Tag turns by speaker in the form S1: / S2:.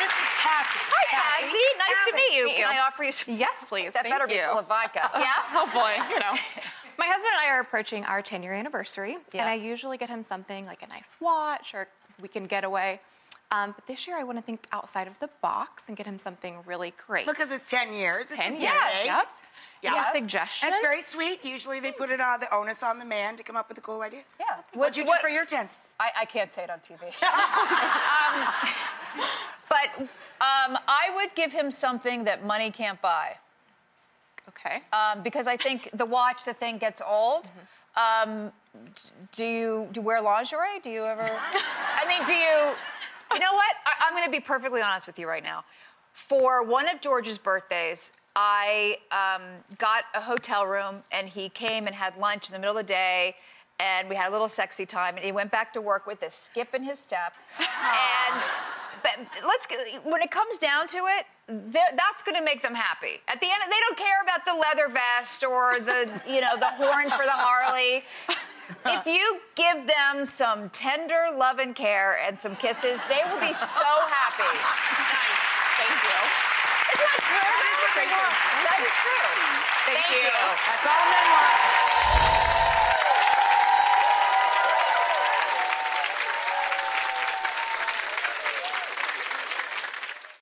S1: this is Cassie.
S2: Hi, Cassie. Nice to meet you.
S3: Meet you.
S2: Can I offer you some?
S3: Yes, please.
S2: That better be full of vodka. Yeah?
S3: Oh, boy, you know. My husband and I are approaching our 10-year anniversary,
S2: Yeah.
S3: and I usually get him something like a nice watch or weekend getaway. But this year, I want to think outside of the box and get him something really great.
S1: Because it's 10 years. It's
S3: 10
S1: a
S3: years.
S1: decade.
S3: Yep.
S1: Yeah.
S3: Any suggestions?
S1: That's very sweet. Usually they put it on the onus on the man to come up with a cool idea.
S2: Yeah.
S1: What'd you do for your 10th?
S2: I can't say it on TV. But I would give him something that money can't buy.
S3: Okay.
S2: Because I think the watch, the thing gets old. Do you wear lingerie? Do you ever? I mean, you know what? I'm going to be perfectly honest with you right now. For one of George's birthdays, I got a hotel room, and he came and had lunch in the middle of the day, and we had a little sexy time, and he went back to work with a skip in his step. But when it comes down to it, that's going to make them happy. At the end, they don't care about the leather vest or the horn for the Harley. If you give them some tender love and care and some kisses, they will be so happy.
S3: Nice. Thank you.
S2: Isn't that true? That is true.
S3: Thank you.
S1: That's all men want.